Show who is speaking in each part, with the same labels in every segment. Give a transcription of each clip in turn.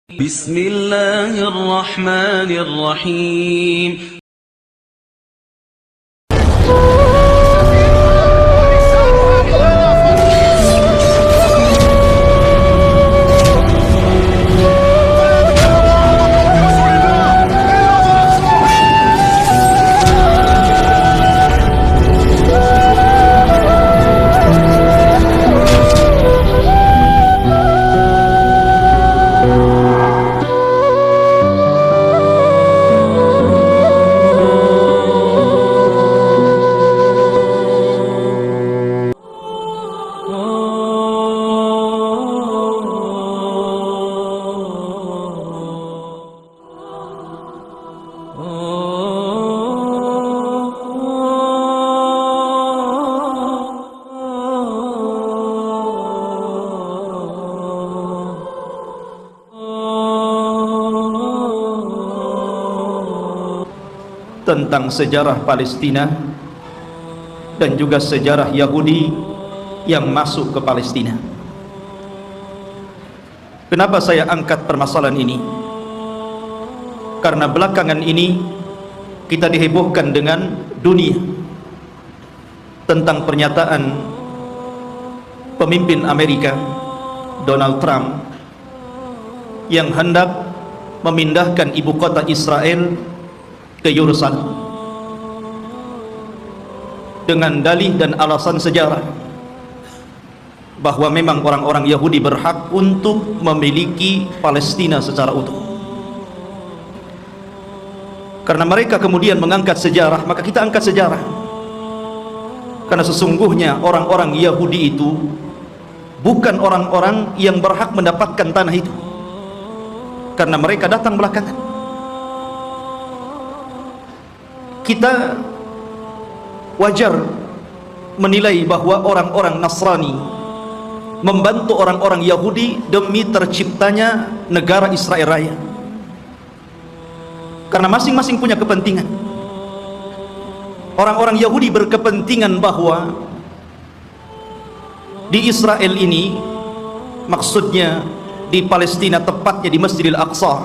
Speaker 1: بسم الله الرحمن الرحيم.
Speaker 2: Tentang sejarah Palestina dan juga sejarah Yahudi yang masuk ke Palestina. Kenapa saya angkat permasalahan ini? Karena belakangan ini kita dihebohkan dengan dunia tentang pernyataan pemimpin Amerika Donald Trump yang hendak memindahkan ibu kota Israel ke Yerusalem dengan dalih dan alasan sejarah bahwa memang orang-orang Yahudi berhak untuk memiliki Palestina secara utuh. Karena mereka kemudian mengangkat sejarah, maka kita angkat sejarah. Karena sesungguhnya orang-orang Yahudi itu bukan orang-orang yang berhak mendapatkan tanah itu, karena mereka datang belakangan. Kita wajar menilai bahwa orang-orang Nasrani membantu orang-orang Yahudi demi terciptanya negara Israel Raya, karena masing-masing punya kepentingan. Orang-orang Yahudi berkepentingan bahwa di Israel ini, maksudnya di Palestina, tepatnya di Masjidil Aqsa,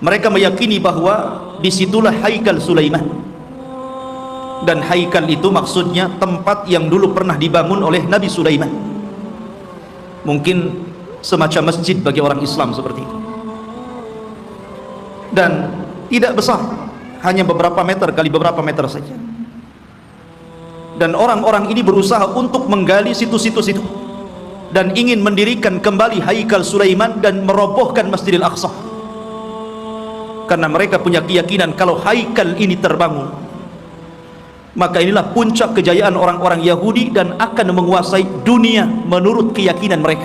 Speaker 2: mereka meyakini bahwa disitulah Haikal Sulaiman. Dan Haikal itu maksudnya tempat yang dulu pernah dibangun oleh Nabi Sulaiman. Mungkin semacam masjid bagi orang Islam seperti itu. Dan tidak besar, hanya beberapa meter kali beberapa meter saja. Dan orang-orang ini berusaha untuk menggali situs-situs itu dan ingin mendirikan kembali Haikal Sulaiman dan merobohkan Masjidil Aqsa. Karena mereka punya keyakinan kalau Haikal ini terbangun, maka inilah puncak kejayaan orang-orang Yahudi dan akan menguasai dunia menurut keyakinan mereka.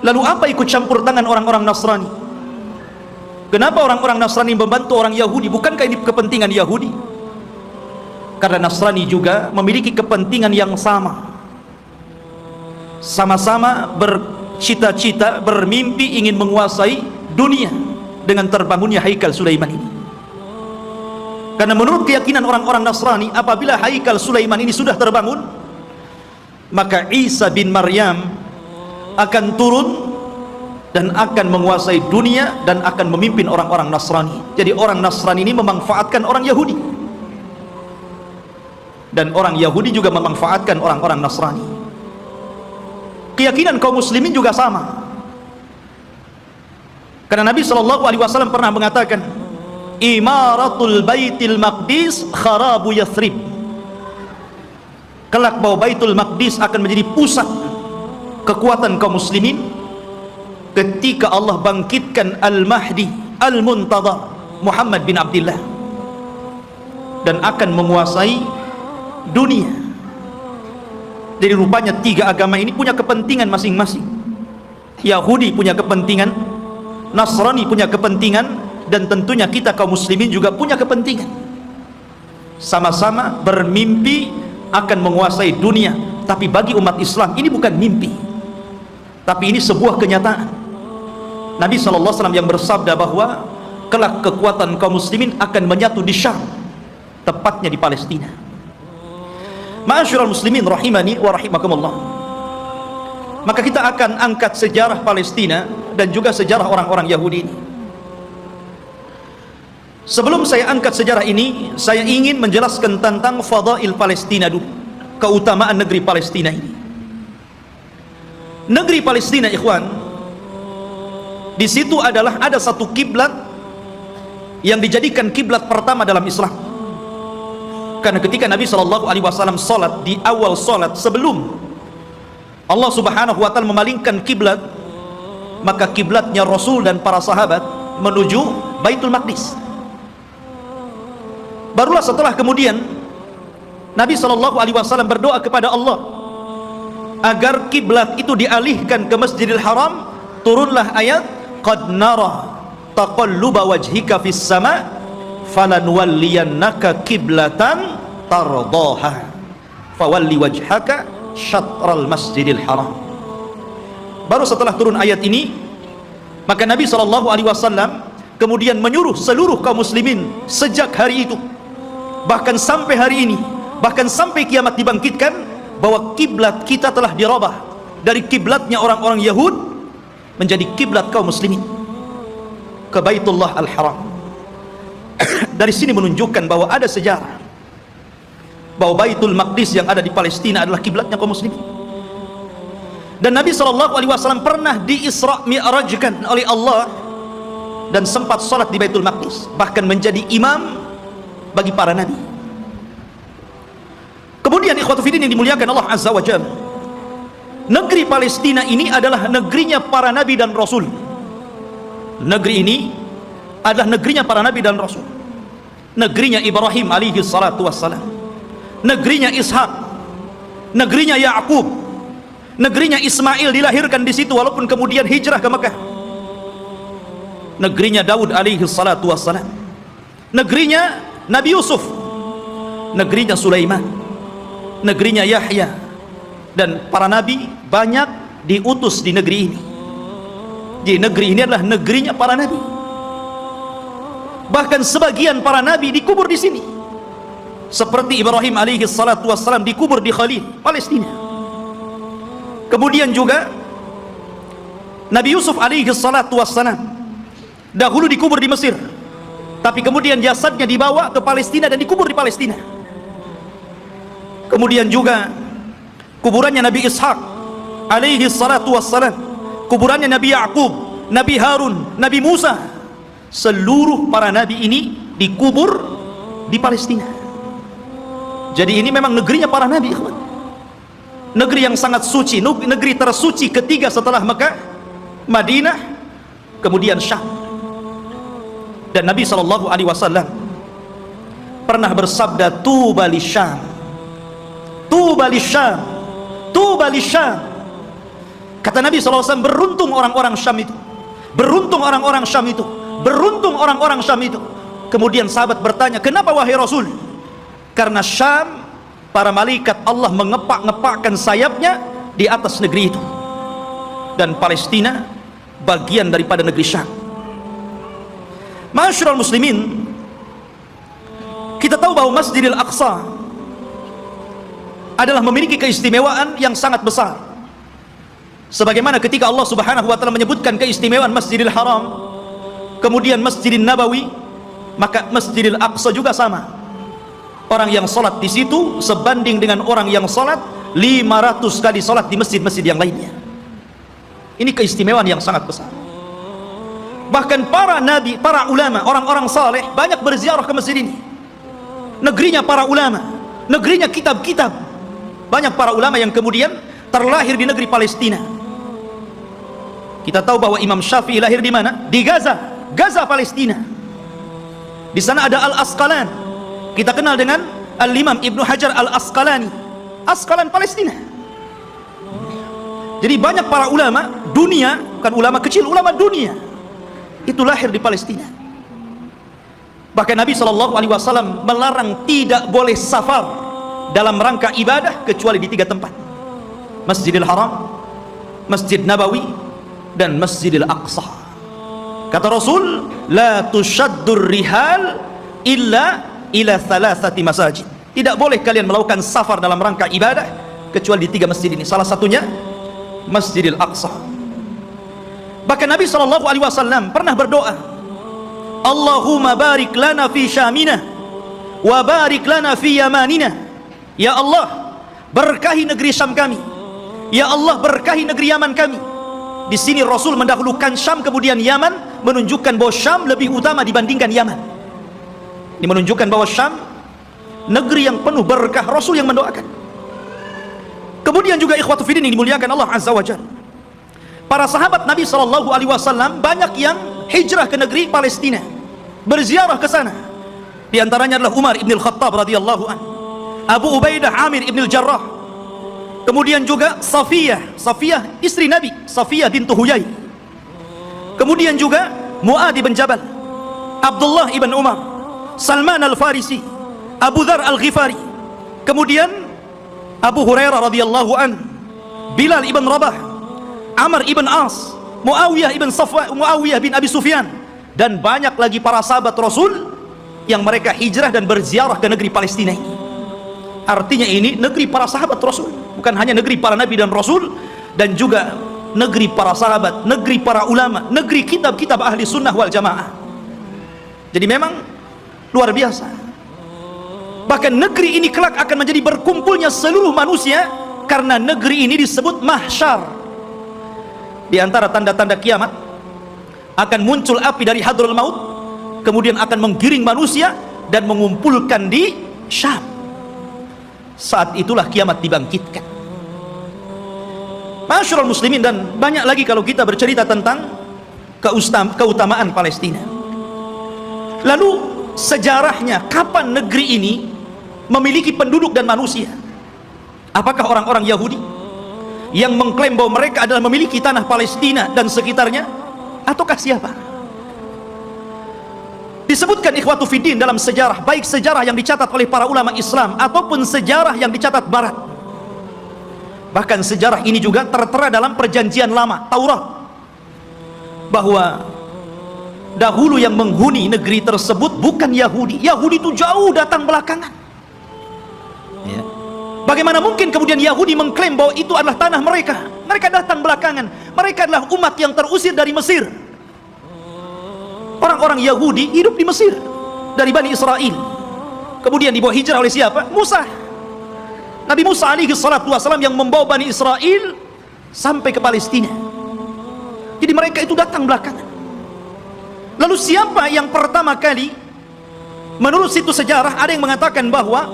Speaker 2: Lalu apa ikut campur tangan orang-orang Nasrani? Kenapa orang-orang Nasrani membantu orang Yahudi? Bukankah ini kepentingan Yahudi? Karena Nasrani juga memiliki kepentingan yang sama. Sama-sama bercita-cita, bermimpi ingin menguasai dunia dengan terbangunnya Haikal Sulaiman ini. Karena menurut keyakinan orang-orang Nasrani, apabila Haikal Sulaiman ini sudah terbangun, maka Isa bin Maryam akan turun dan akan menguasai dunia dan akan memimpin orang-orang Nasrani. Jadi orang Nasrani ini memanfaatkan orang Yahudi, dan orang Yahudi juga memanfaatkan orang-orang Nasrani. Keyakinan kaum muslimin juga sama. Karena Nabi SAW pernah mengatakan, Imaratul Baitil Maqdis kharabu Yathrib. Kelak bahwa Baitul Maqdis akan menjadi pusat kekuatan kaum muslimin ketika Allah bangkitkan Al-Mahdi Al-Muntadhar Muhammad bin Abdullah, dan akan menguasai dunia. Jadi rupanya tiga agama ini punya kepentingan masing-masing. Yahudi punya kepentingan, Nasrani punya kepentingan, dan tentunya kita kaum muslimin juga punya kepentingan. Sama-sama bermimpi akan menguasai dunia. Tapi bagi umat Islam ini bukan mimpi, tapi ini sebuah kenyataan. Nabi SAW yang bersabda bahwa kelak kekuatan kaum muslimin akan menyatu di Syam, tepatnya di Palestina. Ma'asyiral muslimin rahimani wa rahimakumullah. maka kita akan angkat sejarah Palestina dan juga sejarah orang-orang Yahudi ini. Sebelum saya angkat sejarah ini, saya ingin menjelaskan tentang fadail Palestina dulu, keutamaan negeri Palestina ini. Negeri Palestina, ikhwan, di situ ada satu kiblat yang dijadikan kiblat pertama dalam Islam. Karena ketika Nabi SAW salat, di awal salat sebelum Allah Subhanahu wa taala memalingkan kiblat, maka kiblatnya Rasul dan para sahabat menuju Baitul Maqdis. Barulah setelah kemudian Nabi SAW berdoa kepada Allah agar kiblat itu dialihkan ke Masjidil Haram. Turunlah ayat, qad nara taqalluba wajhika fis sama falanwalliyannaka kiblatan tardaha fawalli wajhaka syatral Masjidil Haram. Baru setelah turun ayat ini, maka Nabi SAW kemudian menyuruh seluruh kaum muslimin sejak hari itu, bahkan sampai hari ini, bahkan sampai kiamat dibangkitkan, bahwa kiblat kita telah dirubah dari kiblatnya orang-orang Yahud menjadi kiblat kaum muslimin ke Baitullah Al-Haram. Dari sini menunjukkan bahwa ada sejarah bahwa Baitul Maqdis yang ada di Palestina adalah kiblatnya kaum muslimin. Dan Nabi SAW pernah di-Isra Mi'rajkan oleh Allah dan sempat salat di Baitul Maqdis, bahkan menjadi imam bagi para nabi. Kemudian ikhwatu fiddin yang dimuliakan Allah Azza wa Jalla, negeri Palestina ini adalah negerinya para nabi dan rasul. Negeri ini adalah negerinya para nabi dan rasul. Negerinya Ibrahim alaihi salatu wassalam, negerinya Ishak, negerinya Ya'qub, negerinya Ismail dilahirkan di situ walaupun kemudian hijrah ke Mekah. Negerinya Daud alaihi salatu wassalam, negerinya Nabi Yusuf, negerinya Sulaiman, negerinya Yahya, dan para nabi banyak diutus di negeri ini. Jadi negeri ini adalah negerinya para nabi. Bahkan sebagian para nabi dikubur di sini, seperti Ibrahim alaihi salatu wassalam dikubur di Khalil, Palestina. Kemudian juga Nabi Yusuf alaihi salatu wassalam dahulu dikubur di Mesir, tapi kemudian jasadnya dibawa ke Palestina dan dikubur di Palestina. Kemudian juga kuburannya Nabi Ishak alaihi salatu wassalam, kuburannya Nabi Ya'qub, Nabi Harun, Nabi Musa, seluruh para nabi ini dikubur di Palestina. Jadi ini memang negerinya para nabi, negeri yang sangat suci, negeri tersuci ketiga setelah Mekah, Madinah, kemudian Syam. Dan Nabi SAW pernah bersabda, tuba li Syam, tuba li Syam, tuba li Syam. Kata Nabi SAW, beruntung orang-orang Syam itu, beruntung orang-orang Syam itu, beruntung orang-orang Syam itu. Kemudian sahabat bertanya, kenapa wahai Rasul? Karena Syam, para malaikat Allah mengepak-ngepakkan sayapnya di atas negeri itu, dan Palestina bagian daripada negeri Syam. Ma'asyiral muslimin, kita tahu bahwa Masjidil Aqsa adalah memiliki keistimewaan yang sangat besar. Sebagaimana ketika Allah Subhanahu wa taala menyebutkan keistimewaan Masjidil Haram, kemudian Masjidil Nabawi, maka Masjidil Aqsa juga sama. Orang yang salat di situ sebanding dengan orang yang salat 500 kali salat di masjid-masjid yang lainnya. Ini keistimewaan yang sangat besar. Bahkan para nabi, para ulama, orang-orang saleh banyak berziarah ke masjid ini. Negerinya para ulama, negerinya kitab-kitab. Banyak para ulama yang kemudian terlahir di negeri Palestina. Kita tahu bahwa Imam Syafi'i lahir di mana? Di Gaza, Gaza Palestina. Di sana ada Al-Asqalan. Kita kenal dengan Al-Imam Ibnu Hajar Al-Asqalani, Asqalan Palestina. Jadi banyak para ulama dunia, bukan ulama kecil, ulama dunia, itu lahir di Palestina. Bahkan Nabi SAW melarang tidak boleh safar dalam rangka ibadah kecuali di 3 tempat: Masjidil Haram, Masjid Nabawi, dan Masjidil Aqsa. Kata Rasul, la tushaddur rihal illa ila thalathati masajid. Tidak boleh kalian melakukan safar dalam rangka ibadah kecuali di 3 masjid ini. Salah satunya Masjidil Aqsa. Bahkan Nabi SAW pernah berdoa, Allahumma barik lana fi Syamina wa barik lana fi Yamanina. Ya Allah, berkahi negeri Syam kami. Ya Allah, berkahi negeri Yaman kami. Di sini Rasul mendahulukan Syam kemudian Yaman, menunjukkan bahwa Syam lebih utama dibandingkan Yaman. Ini menunjukkan bahwa Syam negeri yang penuh berkah, Rasul yang mendoakan. Kemudian juga ikhwatu fiddin yang dimuliakan Allah Azza wa Jalla, para sahabat Nabi SAW banyak yang hijrah ke negeri Palestina, berziarah ke sana. Di antaranya adalah Umar ibn al-Khattab radhiyallahu anhu, Abu Ubaidah Amir ibn al-Jarrah, kemudian juga Safiyah istri Nabi, Safiyah bintu Huyai, kemudian juga Mu'adh bin Jabal, Abdullah ibn Umar, Salman al-Farisi, Abu Dhar al-Ghifari, kemudian Abu Hurairah radhiyallahu an, Bilal ibn Rabah, Amr ibn As, Muawiyah bin Abi Sufyan, dan banyak lagi para sahabat Rasul yang mereka hijrah dan berziarah ke negeri Palestina ini. Artinya ini negeri para sahabat Rasul, bukan hanya negeri para nabi dan rasul, dan juga negeri para sahabat, negeri para ulama, negeri kitab-kitab ahli sunnah wal jamaah. Jadi memang luar biasa. Bahkan negeri ini kelak akan menjadi berkumpulnya seluruh manusia, karena negeri ini disebut mahsyar. Di antara tanda-tanda kiamat, akan muncul api dari Hadraul Maut, kemudian akan menggiring manusia dan mengumpulkan di Syam. Saat itulah kiamat dibangkitkan. Masyarul muslimin, dan banyak lagi kalau kita bercerita tentang keutamaan Palestina. Lalu sejarahnya, kapan negeri ini memiliki penduduk dan manusia? Apakah orang-orang Yahudi yang mengklaim bahwa mereka adalah memiliki tanah Palestina dan sekitarnya, ataukah siapa? Disebutkan ikhwatu fiddin dalam sejarah, baik sejarah yang dicatat oleh para ulama Islam ataupun sejarah yang dicatat Barat. Bahkan sejarah ini juga tertera dalam perjanjian lama, Taurat, bahwa dahulu yang menghuni negeri tersebut bukan Yahudi. Yahudi itu jauh datang belakangan. Ya. Bagaimana mungkin kemudian Yahudi mengklaim bahwa itu adalah tanah mereka? Mereka datang belakangan. Mereka adalah umat yang terusir dari Mesir. Orang-orang Yahudi hidup di Mesir dari Bani Israel, kemudian dibawa hijrah oleh siapa? Musa. Nabi Musa alaihi salatu wassalam yang membawa Bani Israel sampai ke Palestina. Jadi mereka itu datang belakangan. Lalu siapa yang pertama kali? Menurut situs sejarah ada yang mengatakan bahwa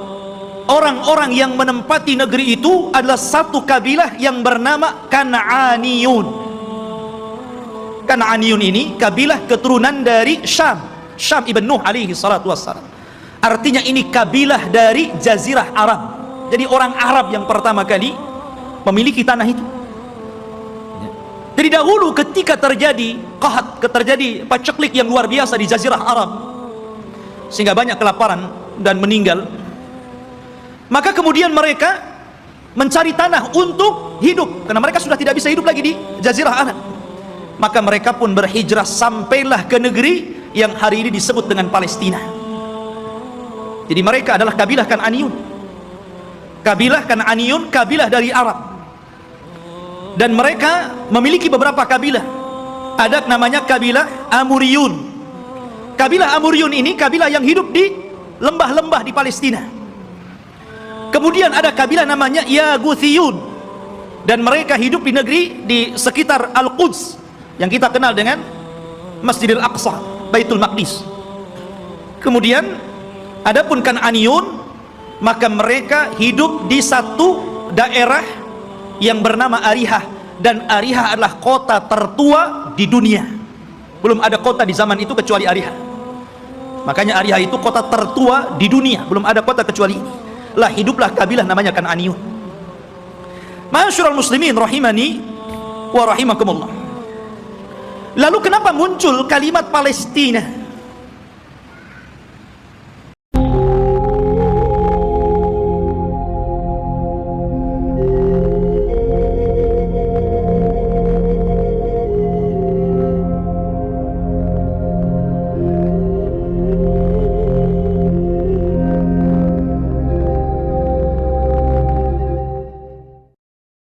Speaker 2: orang-orang yang menempati negeri itu adalah satu kabilah yang bernama Kan'aniyun. Kan'aniyun ini kabilah keturunan dari Syam ibn Nuh alaihi salatu wassalam. Artinya ini kabilah dari Jazirah Arab. Jadi orang Arab yang pertama kali memiliki tanah itu. Jadi dahulu ketika terjadi qahat, terjadi paceklik yang luar biasa di Jazirah Arab, sehingga banyak kelaparan dan meninggal, maka kemudian mereka mencari tanah untuk hidup, karena mereka sudah tidak bisa hidup lagi di Jazirah Arab. Maka mereka pun berhijrah sampailah ke negeri yang hari ini disebut dengan Palestina. Jadi mereka adalah kabilah Kan'aniyun. Kabilah Kan'aniyun, kabilah dari Arab. Dan mereka memiliki beberapa kabilah. Ada namanya kabilah Amuriyun. Kabilah Amuriyun ini kabilah yang hidup di lembah-lembah di Palestina. Kemudian ada kabilah namanya Yaguthiyun, dan mereka hidup di negeri di sekitar Al-Quds yang kita kenal dengan Masjidil Aqsa, Baitul Maqdis. Kemudian adapun Kan'aniyun, maka mereka hidup di satu daerah yang bernama Arihah, dan Arihah adalah kota tertua di dunia. Belum ada kota di zaman itu kecuali Arihah. Makanya Arihah itu kota tertua di dunia, belum ada kota kecuali ini. Lah hiduplah kabilah namanya Kan'aniyun. Ma'asyiral muslimin rahimani wa rahimakumullah. Lalu kenapa muncul kalimat Palestina?